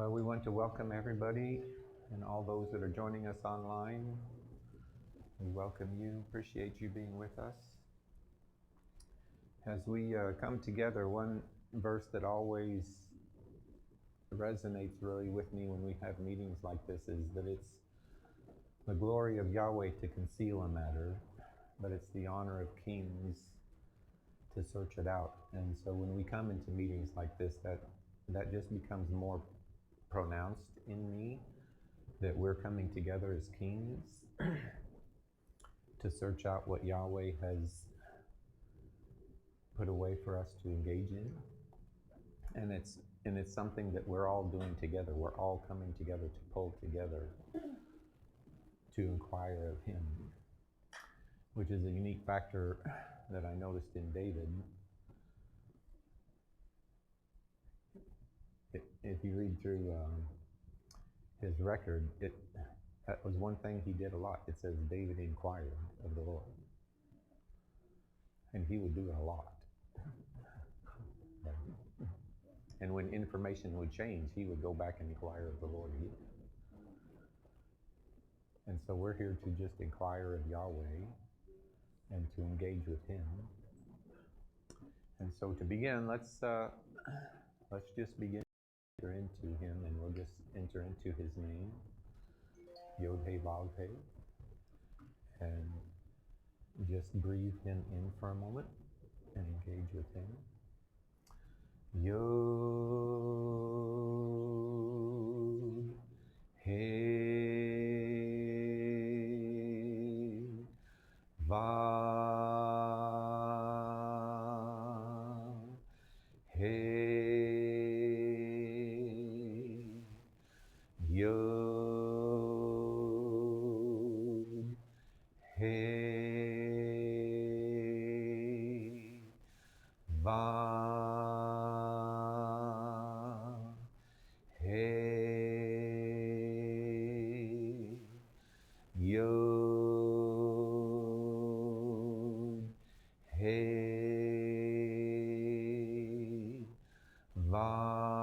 Well, we want to welcome everybody and all those that are joining us online. We welcome you, appreciate you being with us. As we come together, one verse that always resonates really with me when we have meetings like this is that it's the glory of Yahweh to conceal a matter, but it's the honor of kings to search it out. And so when we come into meetings like this, that just becomes more pronounced in me, that we're coming together as kings to search out what Yahweh has put away for us to engage in. And it's something that we're all doing together. We're all coming together to pull together to inquire of him, which is a unique factor that I noticed in David. If you read through his record, that was one thing he did a lot. It says David inquired of the Lord. And he would do it a lot. And when information would change, he would go back and inquire of the Lord again. And so we're here to just inquire of Yahweh and to engage with him. And so to begin, let's just begin to enter into him, and we'll just enter into his name, Yod He Vav He, and just breathe him in for a moment and engage with him. Yod He Vav He, Yod He Vav He, Yod He Vav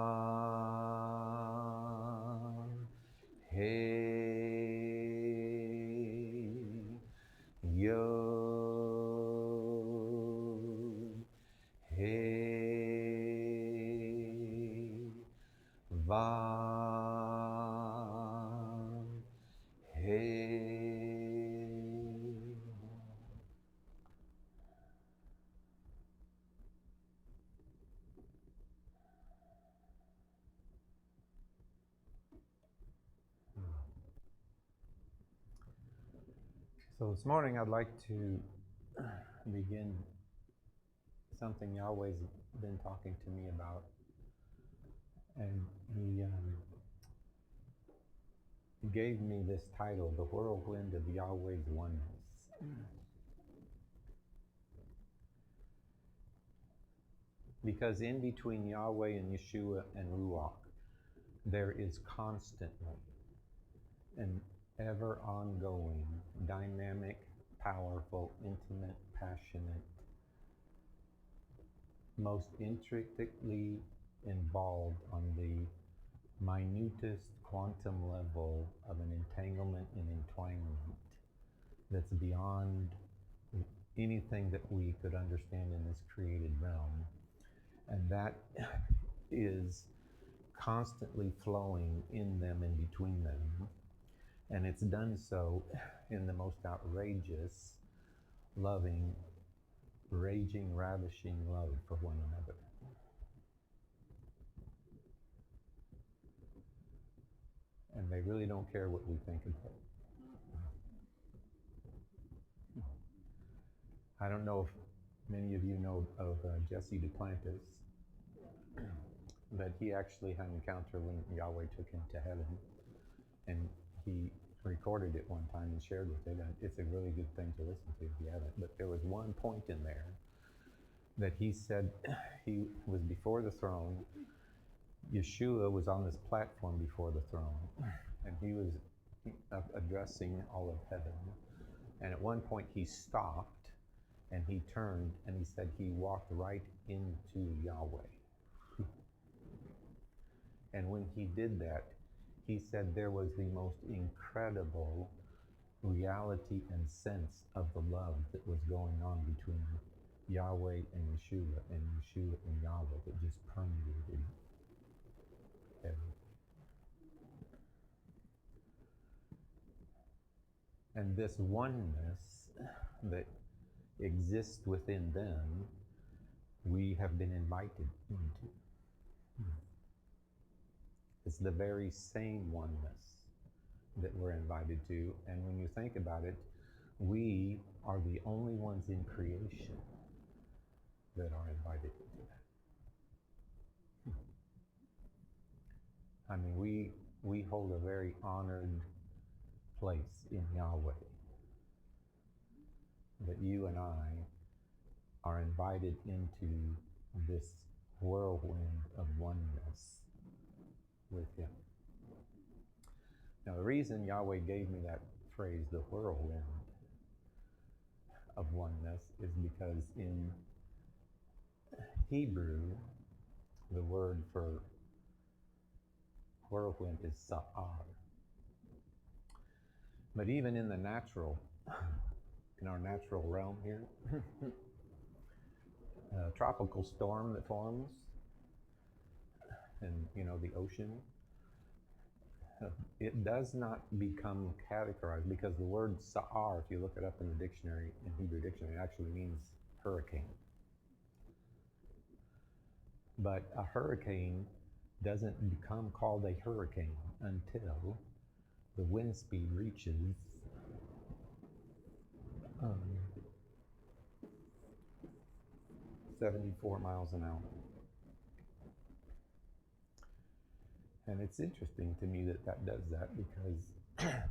He, Yod He Vav He. So this morning I'd like to begin something Yahweh's been talking to me about. And he gave me this title, The Whirlwind of Yahweh's Oneness. Because in between Yahweh and Yeshua and Ruach, there is constantly an ever ongoing, dynamic, powerful, intimate, passionate, most intricately involved on the minutest quantum level of an entanglement and entwinement that's beyond anything that we could understand in this created realm. And that is constantly flowing in them and between them. And it's done so in the most outrageous, loving, raging, ravishing love for one another. And they really don't care what we think about it. I don't know if many of you know of Jesse Duplantis, but he actually had an encounter when Yahweh took him to heaven, and he recorded it one time and shared with it, and it's a really good thing to listen to if you haven't. But there was one point in there that he said he was before the throne. Yeshua was on this platform before the throne, and he was addressing all of heaven. And at one point he stopped, and he turned, and he said he walked right into Yahweh. And when he did that, he said there was the most incredible reality and sense of the love that was going on between Yahweh and Yeshua and Yahweh that just permeated everything. And this oneness that exists within them, we have been invited into. It's the very same oneness that we're invited to. And when you think about it, we are the only ones in creation that are invited into that. I mean, we hold a very honored place in Yahweh. That you and I are invited into this whirlwind of oneness with Him. Now, the reason Yahweh gave me that phrase, the whirlwind of oneness, is because in Hebrew, the word for whirlwind is sa'ar. But even in the natural, in our natural realm here, a tropical storm that forms in, the ocean, it does not become categorized, because the word sa'ar, if you look it up in the dictionary, in Hebrew dictionary, it actually means hurricane. But a hurricane doesn't become called a hurricane until the wind speed reaches 74 miles an hour. And it's interesting to me that does that, because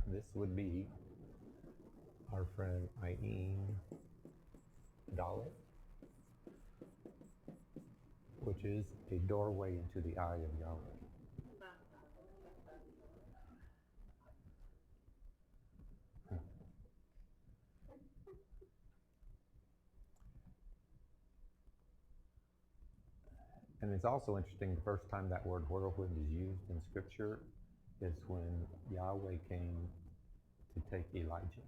this would be our friend Ayin Dalet, which is a doorway into the eye of Yahweh. And it's also interesting, the first time that word whirlwind is used in Scripture is when Yahweh came to take Elijah.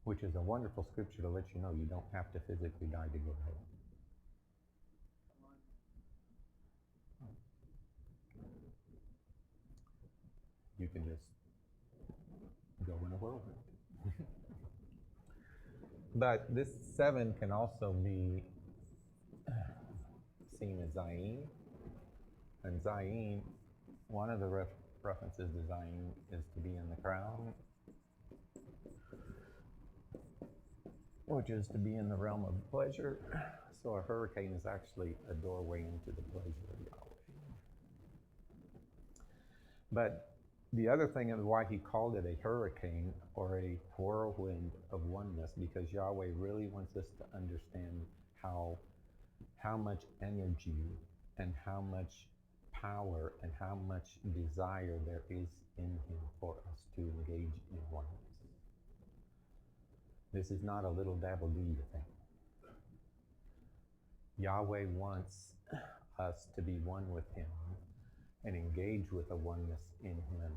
Which is a wonderful scripture to let you know you don't have to physically die to go to heaven. You can just go in a whirlwind. But this 7 can also be seen as Zayin. And Zayin, one of the references to Zayin is to be in the crown, which is to be in the realm of pleasure. So a hurricane is actually a doorway into the pleasure of Yahweh. But the other thing is why he called it a hurricane or a whirlwind of oneness, because Yahweh really wants us to understand how much energy and how much power and how much desire there is in him for us to engage in oneness. This is not a little dabble-doo thing. Yahweh wants us to be one with him and engage with a oneness in him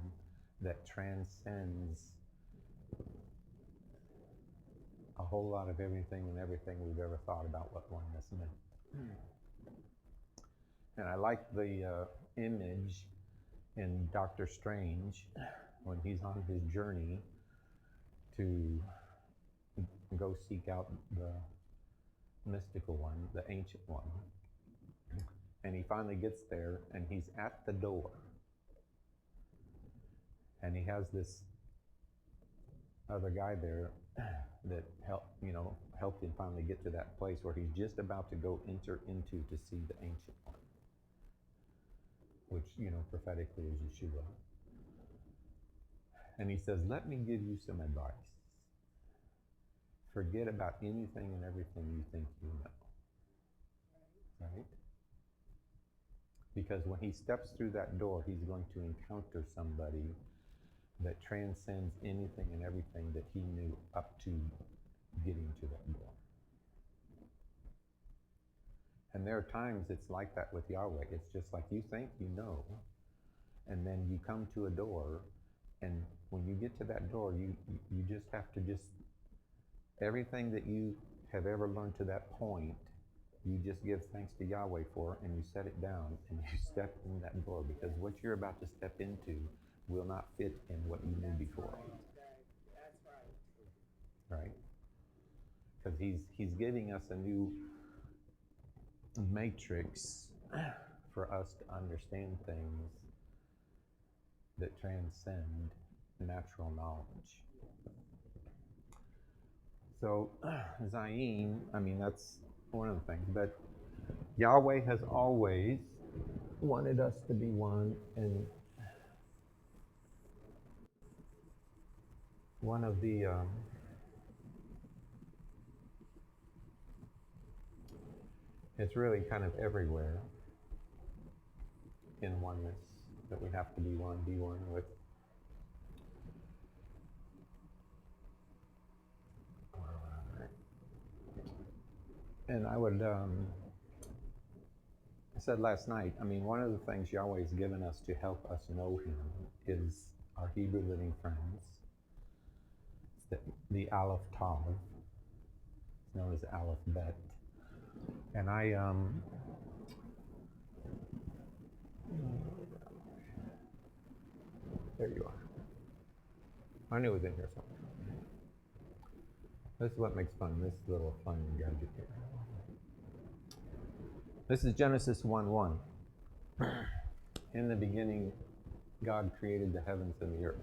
that transcends a whole lot of everything we've ever thought about what oneness meant. And I like the image in Doctor Strange when he's on his journey to go seek out the mystical one, the ancient one. And he finally gets there, and he's at the door. And he has this other guy there that helped him finally get to that place where he's just about to go enter into to see the ancient one, which, prophetically is Yeshua. And he says, let me give you some advice. Forget about anything and everything you think you know. Right? Because when he steps through that door, he's going to encounter somebody that transcends anything and everything that he knew up to getting to that door. And there are times it's like that with Yahweh. It's just like you think you know, and then you come to a door, and when you get to that door, you just have to just, everything that you have ever learned to that point, you just give thanks to Yahweh for, and you set it down, and you step in that door, because what you're about to step into will not fit in what you knew before. That's right. Right? Because he's giving us a new matrix for us to understand things that transcend natural knowledge. So, Zayin, I mean, that's one of the things, but Yahweh has always wanted us to be one, and one of the it's really kind of everywhere in oneness that we have to be one with. And I would, I said last night, I mean, one of the things Yahweh's given us to help us know Him is our Hebrew living friends. It's the Aleph Tav. It's known as Aleph Bet. And there you are. I knew it was in here somewhere. This is what makes fun, this little fun gadget here. This is Genesis 1:1. In the beginning, God created the heavens and the earth.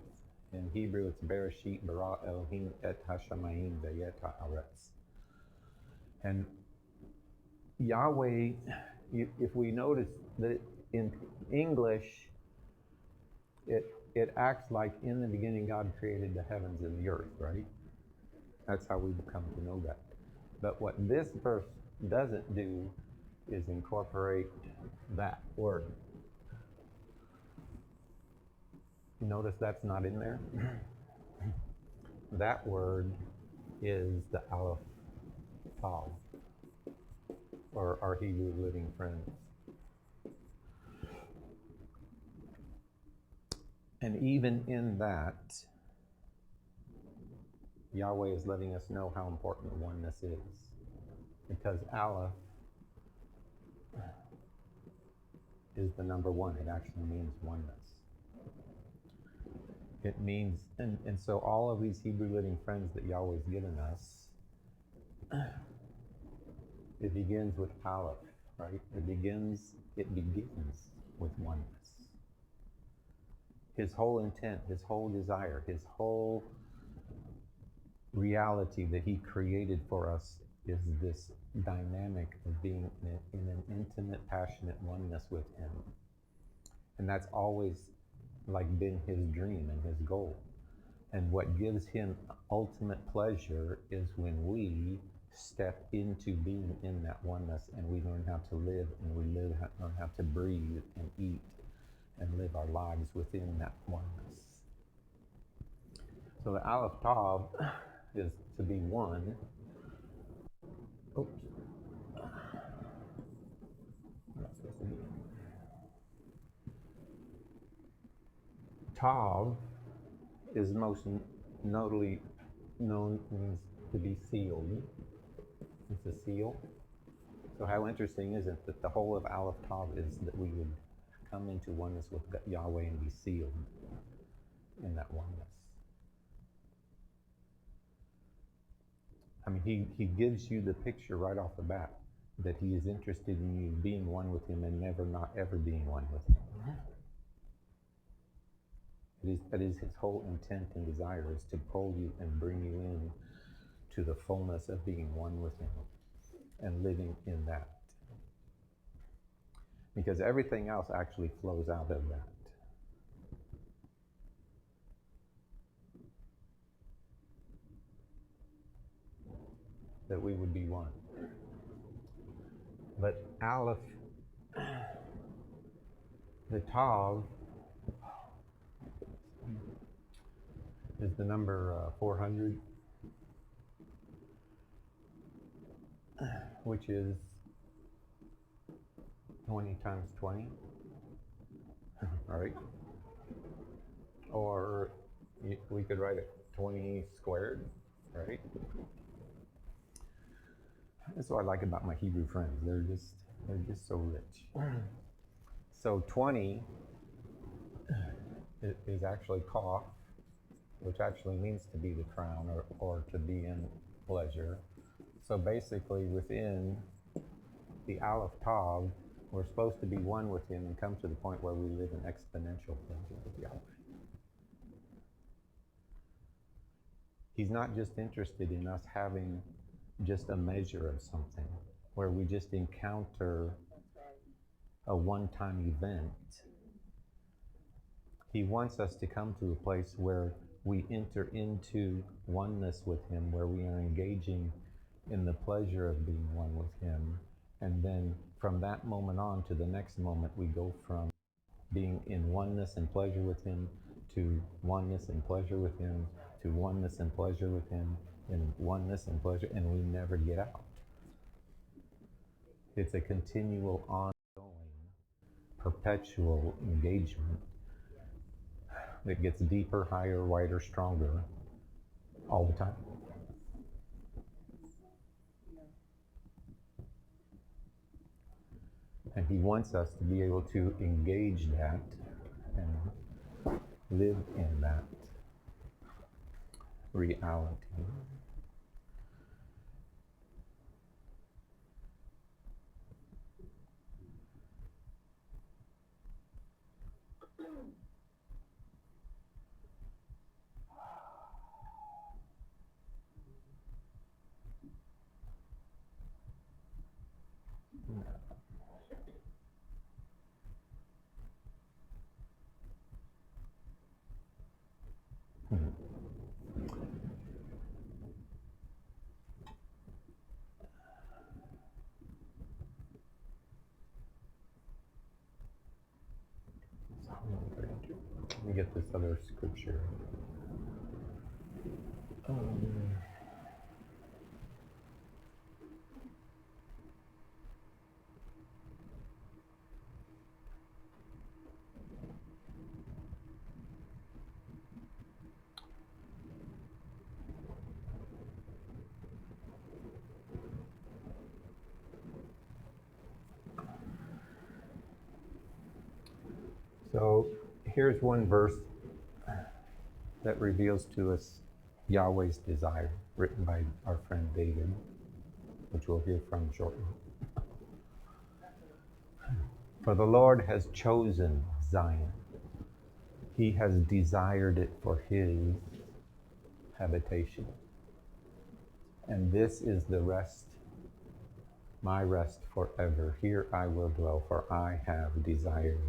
In Hebrew, it's Bereshit bara Elohim et hashamayim vayet haaretz. And Yahweh, if we notice that in English, it acts like in the beginning God created the heavens and the earth, right? That's how we come to know that. But what this verse doesn't do is incorporate that word. You notice that's not in there? That word is the Aleph Tav, or our Hebrew living friends. And even in that, Yahweh is letting us know how important oneness is. Because Aleph is the number one. It actually means oneness. It means, and so all of these Hebrew living friends that Yahweh's given us, it begins with Aleph, right? It begins with oneness. His whole intent, his whole desire, his whole reality that he created for us is this dynamic of being in an intimate, passionate oneness with him. And that's always like been his dream and his goal. And what gives him ultimate pleasure is when we step into being in that oneness, and we learn how to live, and we learn how to breathe and eat and live our lives within that oneness. So the Aleph Tav is to be one. Oops. Tav is most notably known means to be sealed. It's a seal. So how interesting is it that the whole of Aleph Tav is that we would come into oneness with Yahweh and be sealed in that oneness. I mean, he gives you the picture right off the bat that he is interested in you being one with him and never not ever being one with him. That is his whole intent and desire, is to pull you and bring you in to the fullness of being one with him and living in that. Because everything else actually flows out of that. That we would be one. But Aleph, the Tav, is the number 400, which is 20 times 20, right? Or we could write it 20 squared, right? That's what I like about my Hebrew friends. They're just so rich. So 20 is actually Kaf, which actually means to be the crown or to be in pleasure. So basically within the Aleph Tav, we're supposed to be one with him and come to the point where we live in exponential pleasure with Yahweh. He's not just interested in us having just a measure of something where we just encounter a one-time event. He wants us to come to a place where we enter into oneness with him, where we are engaging in the pleasure of being one with him. And then from that moment on to the next moment, we go from being in oneness and pleasure with him to oneness and pleasure with him to oneness and pleasure with him and oneness and pleasure, and we never get out. It's a continual, ongoing, perpetual engagement that gets deeper, higher, wider, stronger all the time. And he wants us to be able to engage that and live in that reality. Let me get this other scripture. So here's one verse that reveals to us Yahweh's desire, written by our friend David, which we'll hear from shortly. For the Lord has chosen Zion. He has desired it for his habitation. And this is the rest, my rest forever. Here I will dwell, for I have desired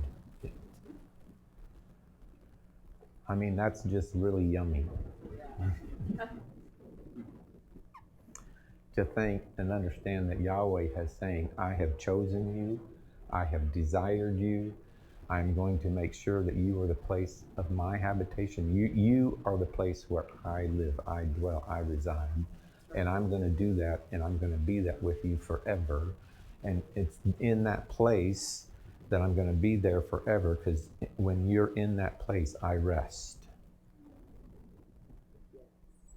it. I mean, that's just really yummy. To think and understand that Yahweh has saying, I have chosen you, I have desired you, I'm going to make sure that you are the place of my habitation. You are the place where I live, I dwell, I reside. And I'm going to do that, and I'm going to be that with you forever. And it's in that place that I'm going to be there forever, because when you're in that place, I rest.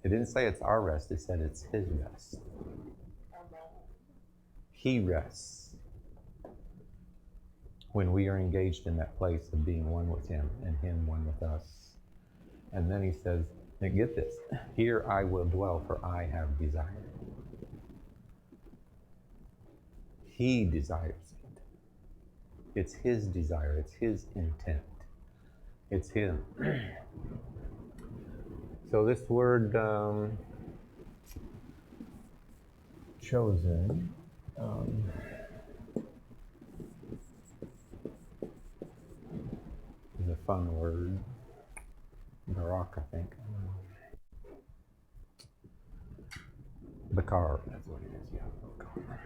It didn't say it's our rest, it said it's his rest. He rests when we are engaged in that place of being one with him and him one with us. And then he says, now get this, here I will dwell, for I have desired. He desires it. It's his desire, it's his intent. It's him. So this word chosen is a fun word. Barak, I think. Bakar, that's what it is, yeah. Bakar.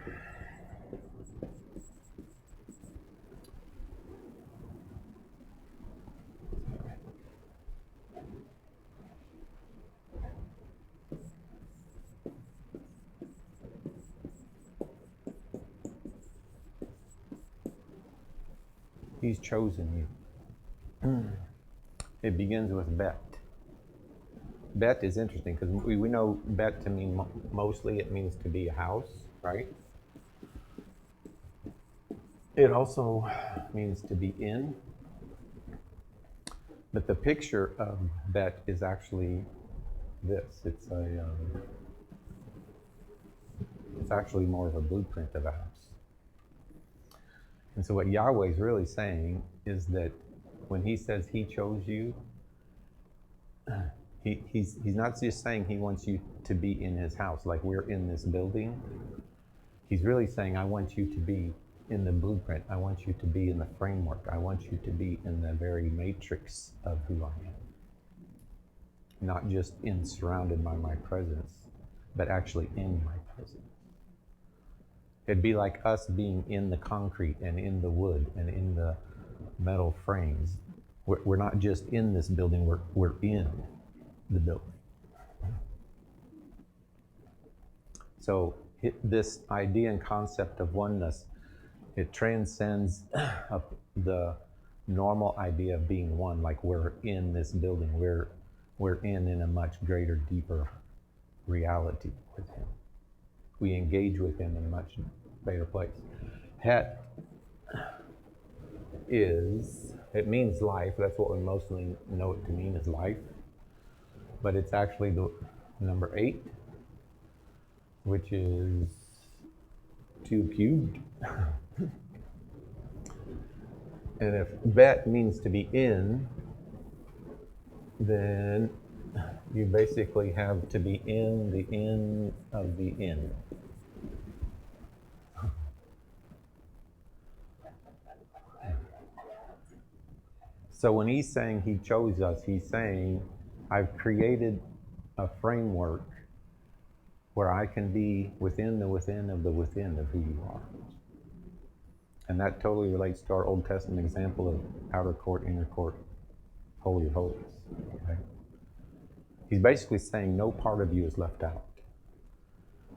He's chosen you. It begins with Bet. Bet is interesting because we know Bet to mean mostly it means to be a house, right? It also means to be in. But the picture of Bet is actually this. It's actually more of a blueprint of a house. And so what Yahweh is really saying is that when he says he chose you, he's not just saying he wants you to be in his house, like we're in this building. He's really saying, I want you to be in the blueprint. I want you to be in the framework. I want you to be in the very matrix of who I am. Not just surrounded by my presence, but actually in my presence. It'd be like us being in the concrete and in the wood and in the metal frames. We're not just in this building, we're in the building. So this idea and concept of oneness, it transcends the normal idea of being one, like we're in this building, we're in a much greater, deeper reality with him. We engage with him in a much better place. Het it means life. That's what we mostly know it to mean, is life. But it's actually the number 8, which is 2 cubed. And if Bet means to be in, then you basically have to be in the in of the in. So when he's saying he chose us, he's saying, I've created a framework where I can be within the within of the within of who you are. And that totally relates to our Old Testament example of outer court, inner court, holy of holies. Okay? He's basically saying no part of you is left out.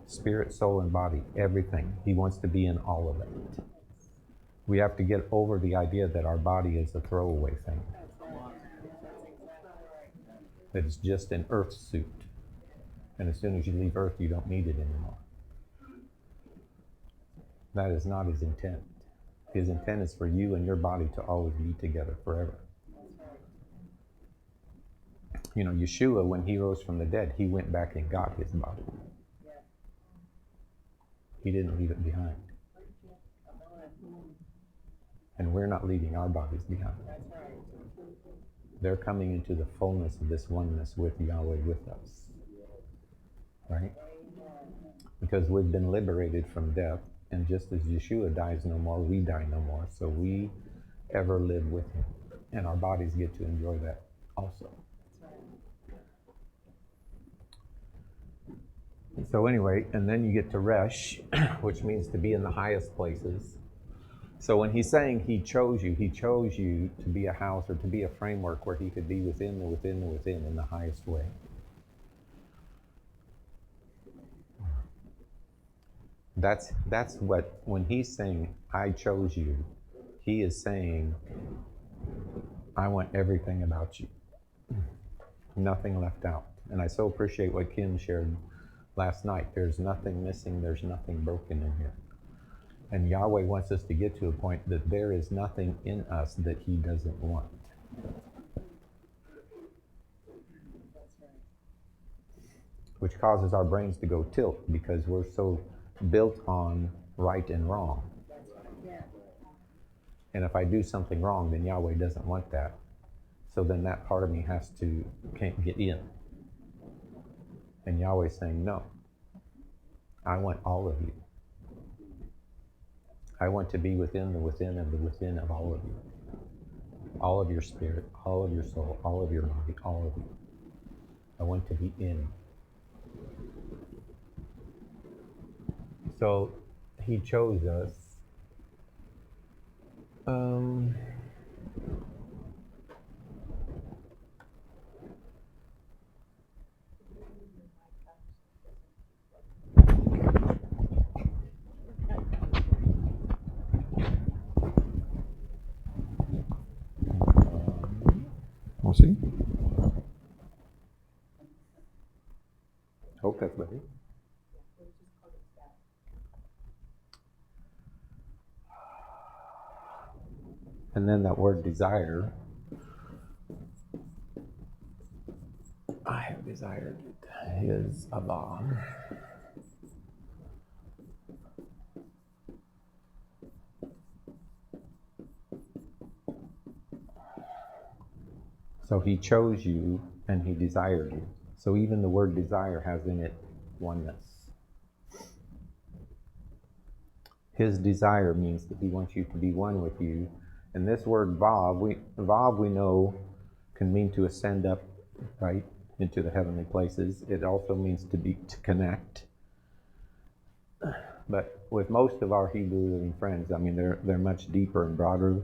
Spirit, soul, and body, everything. He wants to be in all of it. We have to get over the idea that our body is a throwaway thing. That it's just an earth suit. And as soon as you leave earth, you don't need it anymore. That is not his intent. His intent is for you and your body to always be together forever. You know, Yeshua, when he rose from the dead, he went back and got his body. He didn't leave it behind. And we're not leaving our bodies behind. They're coming into the fullness of this oneness with Yahweh with us. Right? Because we've been liberated from death, and just as Yeshua dies no more, we die no more. So we ever live with him. And our bodies get to enjoy that also. So anyway, and then you get to Resh, which means to be in the highest places. So when he's saying he chose you to be a house or to be a framework where he could be within the within the within in the highest way. That's what, when he's saying, I chose you, he is saying, I want everything about you. Nothing left out. And I so appreciate what Kim shared last night. There's nothing missing, there's nothing broken in here. And Yahweh wants us to get to a point that there is nothing in us that he doesn't want. Which causes our brains to go tilt because we're so built on right and wrong. And if I do something wrong, then Yahweh doesn't want that. So then that part of me can't get in. And Yahweh's saying, no, I want all of you. I want to be within the within of the within of all of you. All of your spirit, all of your soul, all of your body, all of you. I want to be in. So he chose us. see. Hope that's better. And then that word desire, I have desired it, is Abba. So he chose you and he desired you. So even the word desire has in it oneness. His desire means that he wants you to be one with you. And this word vav, we know can mean to ascend up, right, into the heavenly places. It also means to connect. But with most of our Hebrew living friends, I mean, they're much deeper and broader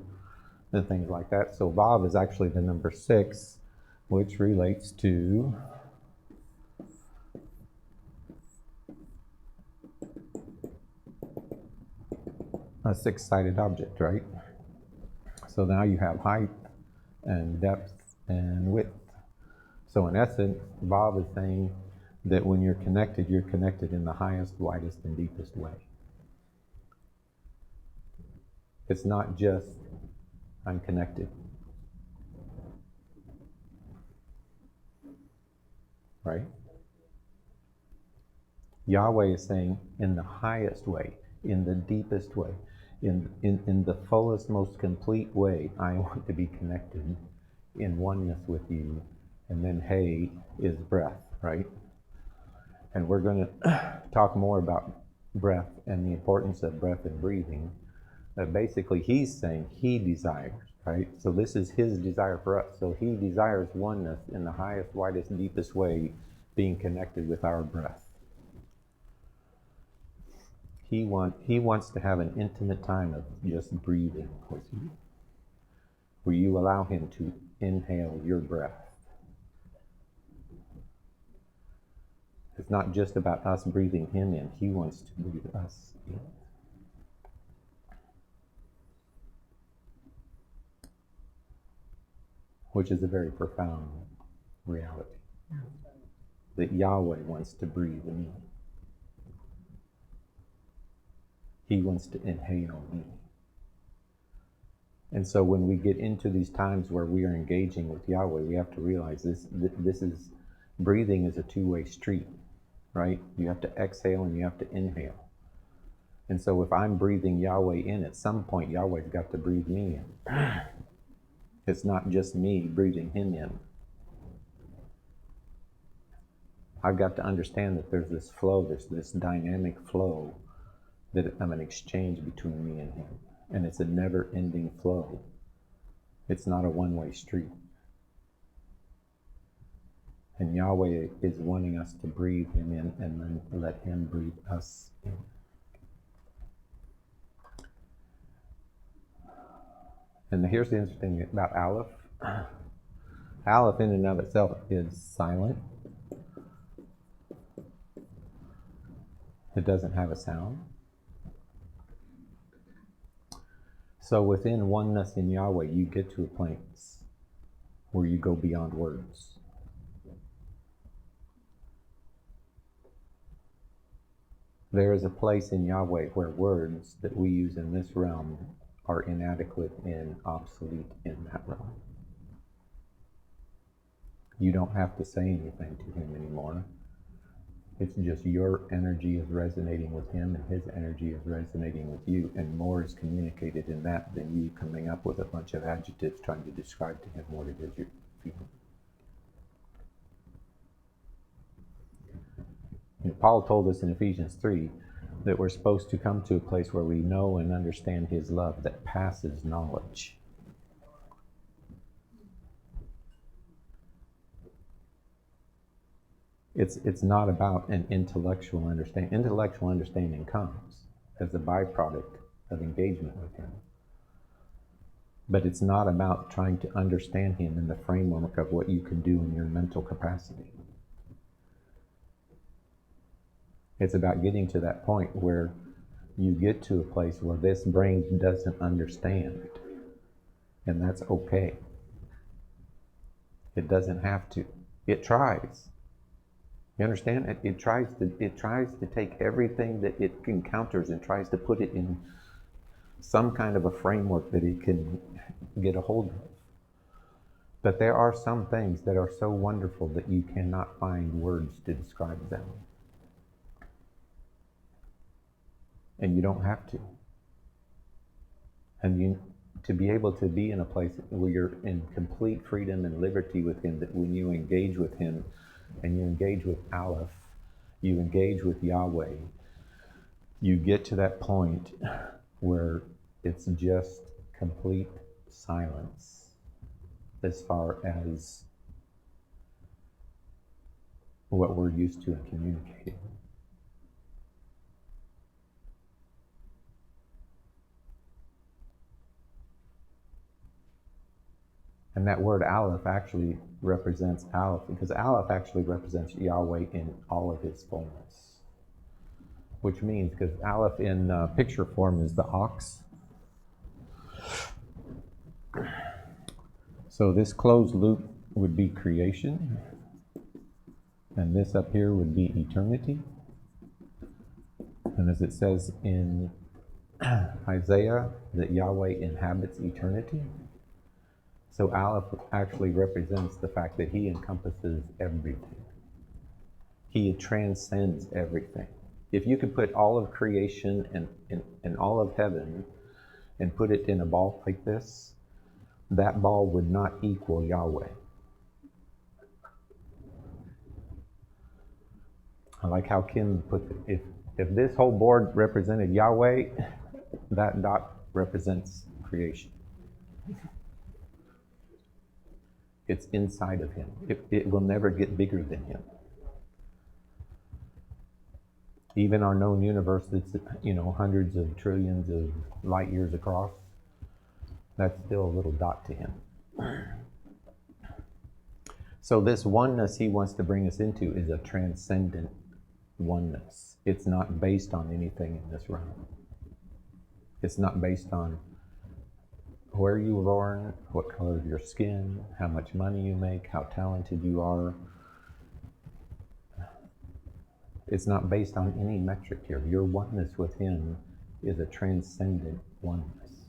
than things like that. So vav is actually the number 6, which relates to a 6-sided object, right? So now you have height and depth and width. So in essence, vav is saying that when you're connected in the highest, widest, and deepest way. It's not just, I'm connected. Right? Yahweh is saying, in the highest way, in the deepest way, in the fullest, most complete way, I want to be connected in oneness with you. And then Hey is breath, right? And we're going to talk more about breath and the importance of breath and breathing. Basically, he's saying he desires, right? So this is his desire for us. So he desires oneness in the highest, widest, deepest way, being connected with our breath. He wants to have an intimate time of just breathing with you, where you allow him to inhale your breath. It's not just about us breathing him in. He wants to breathe us in. Which is a very profound reality. That Yahweh wants to breathe in me. He wants to inhale me. And so when we get into these times where we are engaging with Yahweh, we have to realize this is, breathing is a two-way street, right? You have to exhale and you have to inhale. And so if I'm breathing Yahweh in, at some point Yahweh's got to breathe me in. It's not just me breathing him in. I've got to understand that there's this flow, this dynamic flow that of an exchange between me and him. And it's a never-ending flow. It's not a one-way street. And Yahweh is wanting us to breathe him in and then let him breathe us in. And here's the interesting thing about Aleph. Aleph in and of itself is silent. It doesn't have a sound. So within oneness in Yahweh, you get to a place where you go beyond words. There is a place in Yahweh where words that we use in this realm are inadequate and obsolete in that realm. You don't have to say anything to him anymore. It's just your energy is resonating with him and his energy is resonating with you, and more is communicated in that than you coming up with a bunch of adjectives trying to describe to him what it is you're feeling. And Paul told us in Ephesians 3 that we're supposed to come to a place where we know and understand his love that passes knowledge. It's not about an intellectual understanding. Intellectual understanding comes as a byproduct of engagement with him. But it's not about trying to understand him in the framework of what you can do in your mental capacity. It's about getting to that point where you get to a place where this brain doesn't understand. And that's okay. It doesn't have to. It tries. You understand? It tries to take everything that it encounters and tries to put it in some kind of a framework that it can get a hold of. But there are some things that are so wonderful that you cannot find words to describe them. And you don't have to. And to be able to be in a place where you're in complete freedom and liberty with Him, that when you engage with Him and you engage with Aleph, you engage with Yahweh, you get to that point where it's just complete silence as far as what we're used to in communicating. And that word Aleph actually represents Aleph, because Aleph actually represents Yahweh in all of His fullness. Which means, because Aleph in picture form is the ox. So this closed loop would be creation. And this up here would be eternity. And as it says in Isaiah, that Yahweh inhabits eternity. So Aleph actually represents the fact that He encompasses everything. He transcends everything. If you could put all of creation and all of heaven and put it in a ball like this, that ball would not equal Yahweh. I like how Kim put it. If this whole board represented Yahweh, that dot represents creation. It's inside of Him. It will never get bigger than Him. Even our known universe that's, hundreds of trillions of light years across, that's still a little dot to Him. So this oneness He wants to bring us into is a transcendent oneness. It's not based on anything in this realm. It's not based on where you were born, what color of your skin, how much money you make, how talented you are. It's not based on any metric here. Your oneness with Him is a transcendent oneness.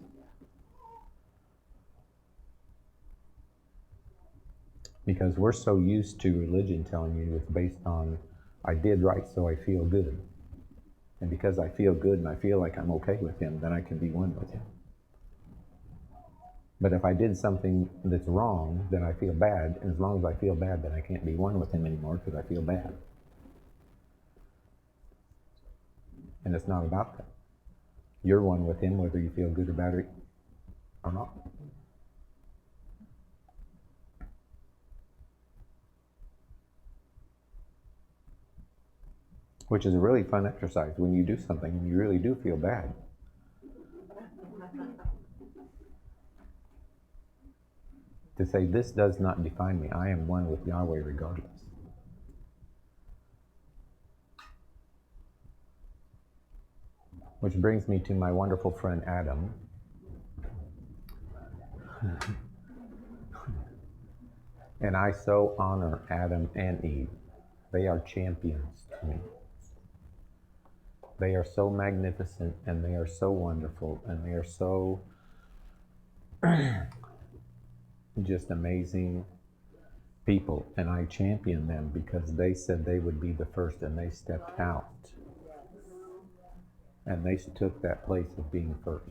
Because we're so used to religion telling you it's based on, I did right so I feel good. And because I feel good and I feel like I'm okay with Him, then I can be one with Him. But if I did something that's wrong, then I feel bad. And as long as I feel bad, then I can't be one with Him anymore because I feel bad. And it's not about that. You're one with Him whether you feel good or bad or not. Which is a really fun exercise when you do something and you really do feel bad. To say, this does not define me. I am one with Yahweh regardless. Which brings me to my wonderful friend Adam. And I so honor Adam and Eve. They are champions to me. They are so magnificent and they are so wonderful and they are so just amazing people. And I champion them because they said they would be the first and they stepped out. And they took that place of being first.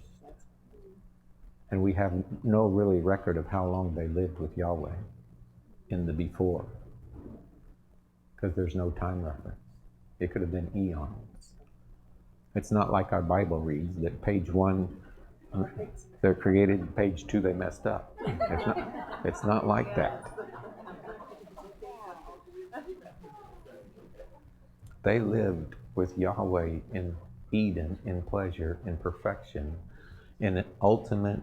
And we have no really record of how long they lived with Yahweh in the before. Because there's no time reference. It could have been eons. It's not like our Bible reads that page 1, they're created, page 2, they messed up. It's not like that. They lived with Yahweh in Eden, in pleasure, in perfection, in an ultimate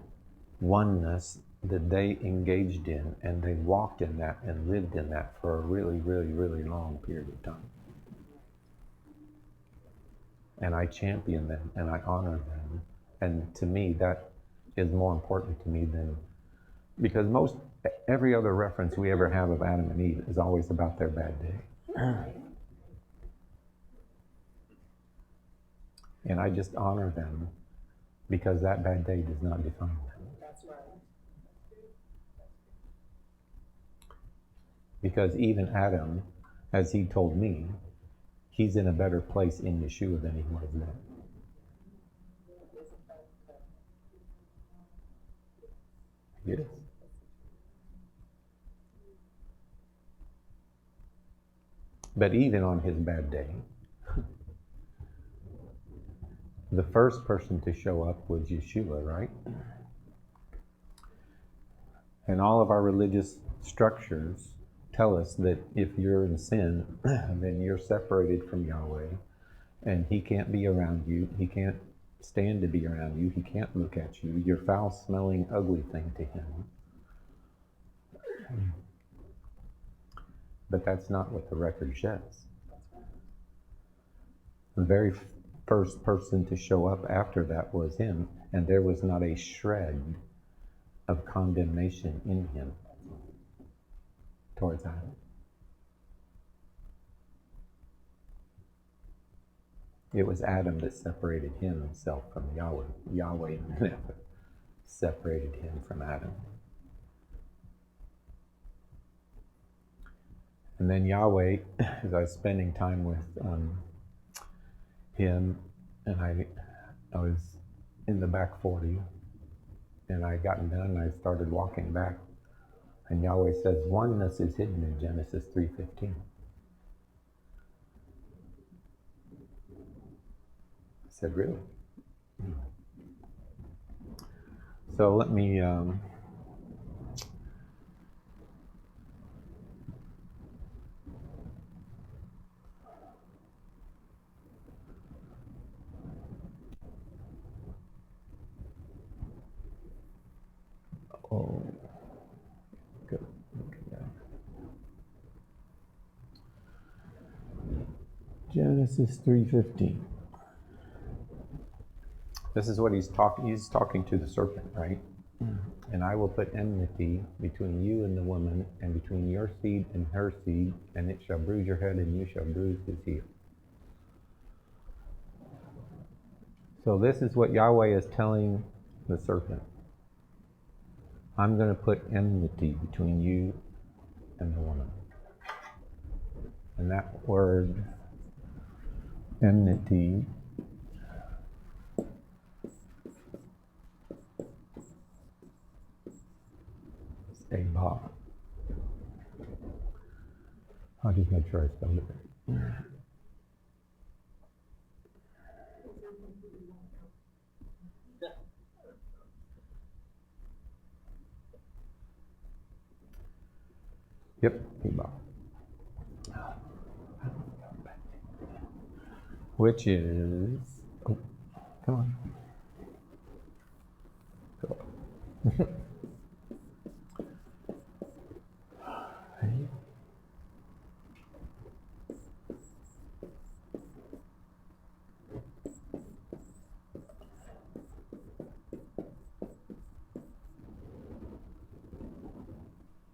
oneness that they engaged in, and they walked in that and lived in that for a really, really, really long period of time. And I champion them and I honor them. And to me, that is more important to me than Because every other reference we ever have of Adam and Eve is always about their bad day. And I just honor them because that bad day does not define them. That's right. Because even Adam, as he told me, he's in a better place in Yeshua than he was then. Yes. But even on his bad day, the first person to show up was Yeshua, right? And all of our religious structures tell us that if you're in sin, then you're separated from Yahweh, and he can't be around you. He can't stand to be around you. He can't look at you. You're foul-smelling, ugly thing to him. But that's not what the record says. The very first person to show up after that was him, and there was not a shred of condemnation in him towards Adam. It was Adam that separated himself from Yahweh. Yahweh never separated him from Adam. And then Yahweh, as I was spending time with him, and I was in the back 40, and I gotten done, and I started walking back, and Yahweh says, oneness is hidden in Genesis 3:15. I said, really? So let me good. Okay. Genesis 3:15. This is what he's talking. He's talking to the serpent, right? And I will put enmity between you and the woman, and between your seed and her seed, and it shall bruise your head, and you shall bruise his heel. So this is what Yahweh is telling the serpent. I'm going to put enmity between you and the woman. And that word, enmity, is Eba. I'll just make sure I spelled it right. Yep, Eba. Which is, oh, come on. Go up.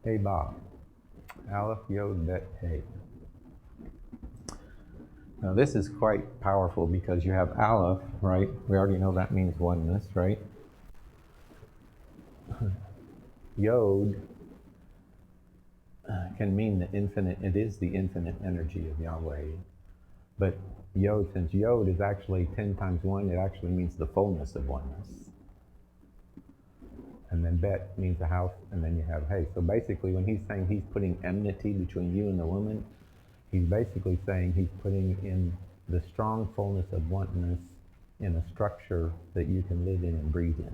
Eba. Aleph Yod Bet Hey. Now this is quite powerful because you have Aleph, right? We already know that means oneness, right? Yod can mean the infinite. It is the infinite energy of Yahweh. But Yod, since Yod is actually 10 times 1, it actually means the fullness of oneness. And then Bet means a house, and then you have Hey. So basically when he's saying he's putting enmity between you and the woman, he's basically saying he's putting in the strong fullness of oneness in a structure that you can live in and breathe in.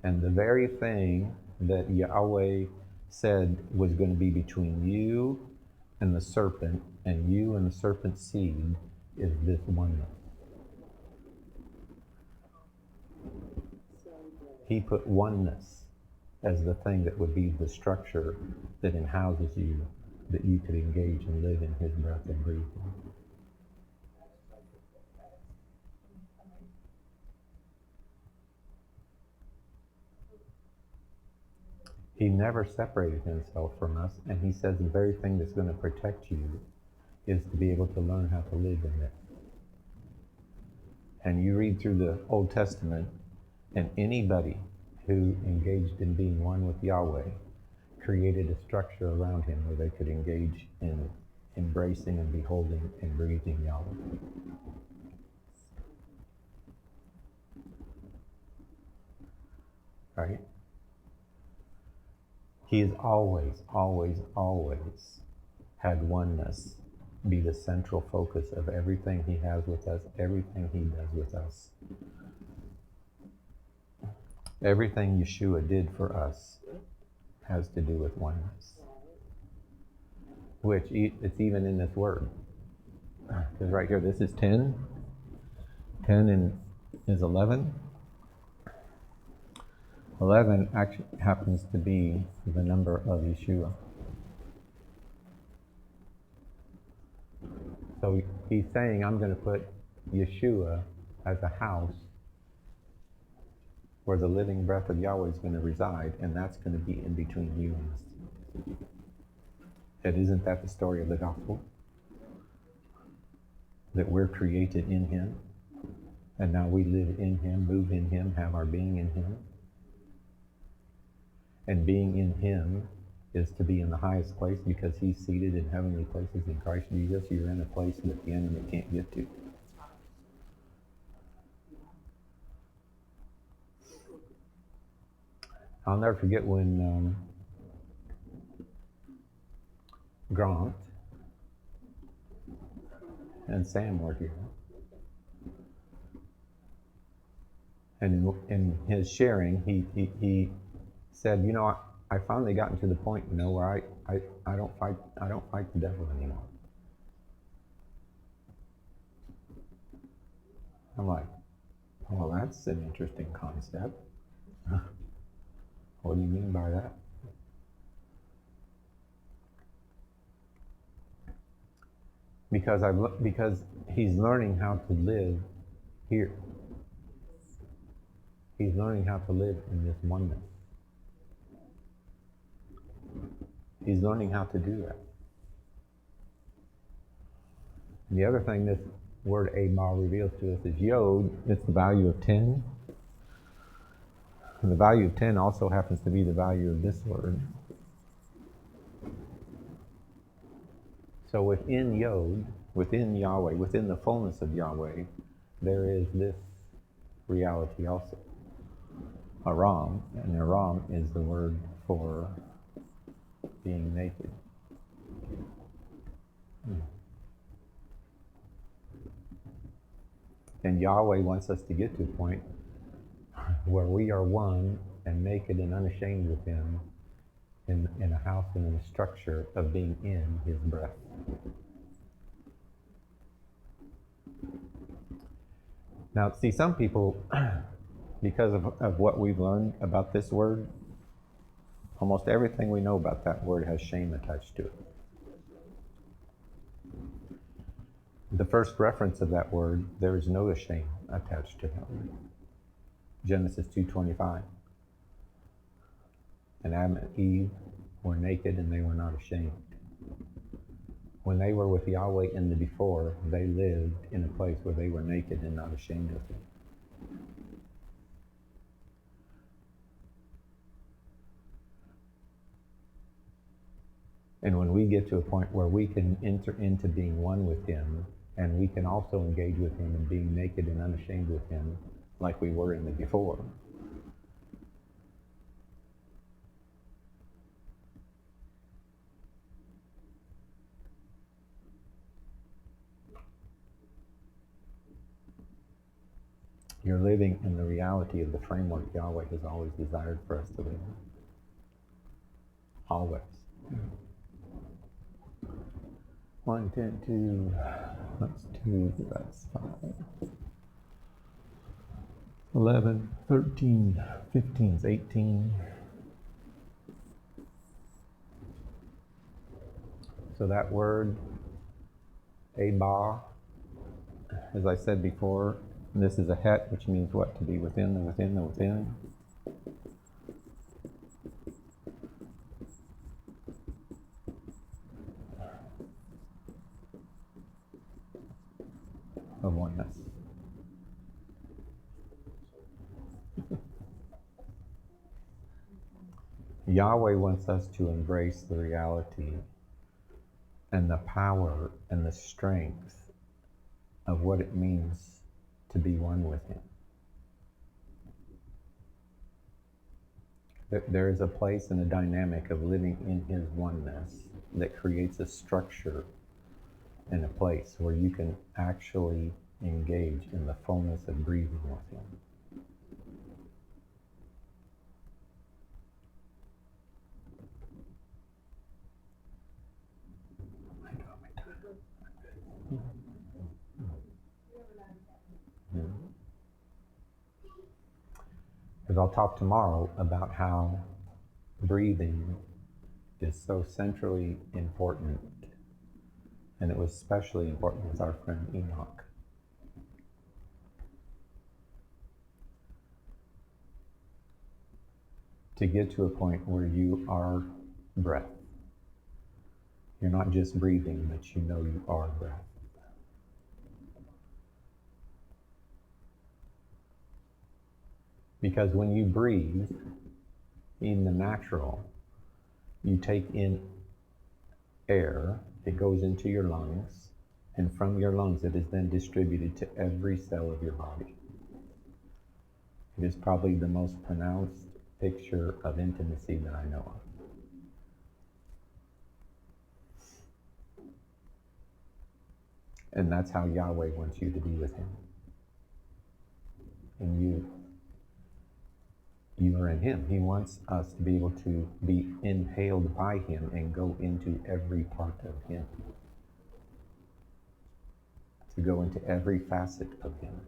And the very thing that Yahweh said was going to be between you and the serpent, and you and the serpent's seed, is this oneness. He put oneness as the thing that would be the structure that enhouses you, that you could engage and live in his breath and breathe in. He never separated himself from us, and he says the very thing that's going to protect you is to be able to learn how to live in it. And you read through the Old Testament, and anybody who engaged in being one with Yahweh created a structure around him where they could engage in embracing and beholding and breathing Yahweh. Right? He has always, always, always had oneness be the central focus of everything he has with us, everything he does with us. Everything Yeshua did for us has to do with oneness. Which it's even in this word. Because right here, this is 10. 10 is 11. 11 actually happens to be the number of Yeshua. So he's saying, I'm going to put Yeshua as a house where the living breath of Yahweh is going to reside, and that's going to be in between you and us. And isn't that the story of the gospel? That we're created in him, and now we live in him, move in him, have our being in him. And being in him is to be in the highest place because he's seated in heavenly places in Christ Jesus. You're in a place that the enemy can't get to. I'll never forget when Grant and Sam were here. And in his sharing, he said, you know, I finally gotten to the point, you know, where I don't fight the devil anymore. I'm like, well, that's an interesting concept. What do you mean by that? Because he's learning how to live here. He's learning how to live in this oneness. He's learning how to do that. And the other thing this word Abal reveals to us is Yod. It's the value of 10. And the value of 10 also happens to be the value of this word. So within Yod, within Yahweh, within the fullness of Yahweh, there is this reality also. Aram, and Aram is the word for being naked. And Yahweh wants us to get to a point where we are one and naked and unashamed with him in a house and in a structure of being in his breath. Now, see, some people, because of what we've learned about this word, almost everything we know about that word has shame attached to it. The first reference of that word, there is no shame attached to that word. Genesis 2:25. And Adam and Eve were naked and they were not ashamed. When they were with Yahweh in the before, they lived in a place where they were naked and not ashamed of him. And when we get to a point where we can enter into being one with him, and we can also engage with him in being naked and unashamed with him, like we were in the before, you're living in the reality of the framework Yahweh has always desired for us to live in. Always. 1, 10, 2, that's 2, that's 5. 11, 13, 15, 18. So that word, Abba, as I said before, this is a het, which means what? To be within the within the within. oneness. Yahweh wants us to embrace the reality and the power and the strength of what it means to be one with Him. There is a place and a dynamic of living in His oneness that creates a structure and a place where you can actually engage in the fullness of breathing with Him. Because I'll talk tomorrow about how breathing is so centrally important, and it was especially important with our friend Enoch. To get to a point where you are breath. You're not just breathing, but you know you are breath. Because when you breathe, in the natural, you take in air, it goes into your lungs, and from your lungs it is then distributed to every cell of your body. It is probably the most pronounced picture of intimacy that I know of. And that's how Yahweh wants you to be with Him. And you are in Him. He wants us to be able to be inhaled by Him and go into every part of Him. To go into every facet of Him.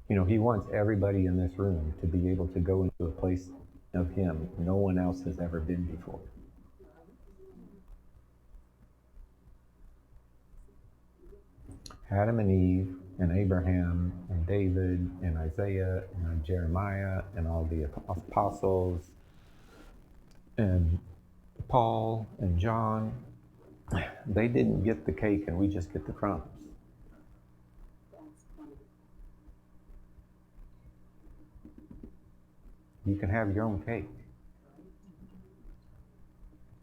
You know, He wants everybody in this room to be able to go into a place of Him no one else has ever been before. Adam and Eve and Abraham and David and Isaiah and Jeremiah and all the apostles and Paul and John, they didn't get the cake and we just get the crumbs. You can have your own cake.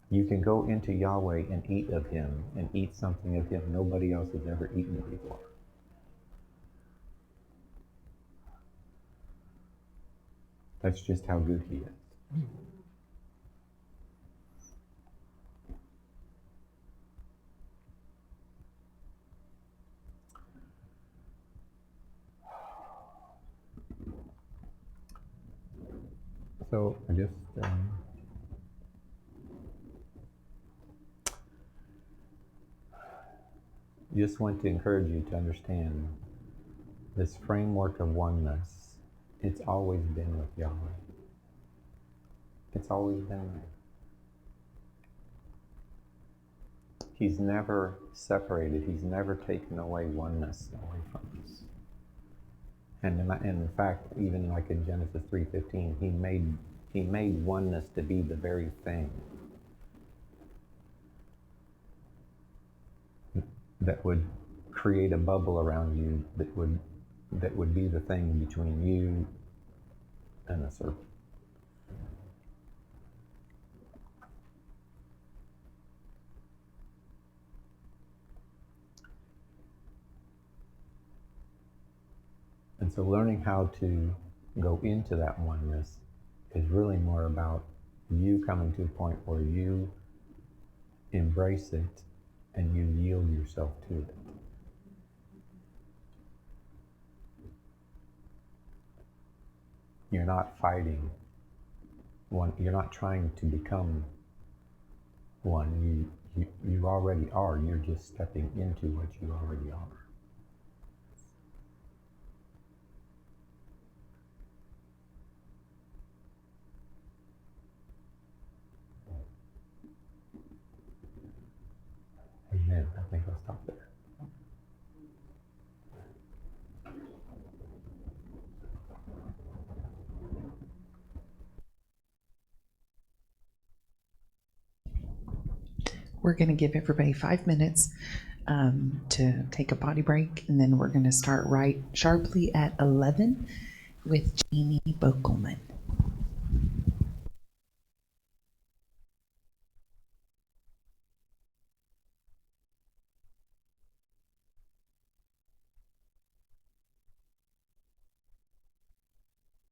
You can go into Yahweh and eat of Him and eat something of Him nobody else has ever eaten before. That's just how good He is. So I just want to encourage you to understand this framework of oneness. It's always been with Yahweh. It's always been there. He's never separated. He's never taken away oneness away from us. And in fact, even like in Genesis 3:15, He made oneness to be the very thing that would create a bubble around you that would be the thing between you and the serpent. And so learning how to go into that oneness is really more about you coming to a point where you embrace it and you yield yourself to it. You're not fighting one. You're not trying to become one. You already are. You're just stepping into what you already are. Amen. I think I'll stop there. We're going to give everybody 5 minutes to take a potty break, and then we're going to start right sharply at 11 with Jamie Bokelman.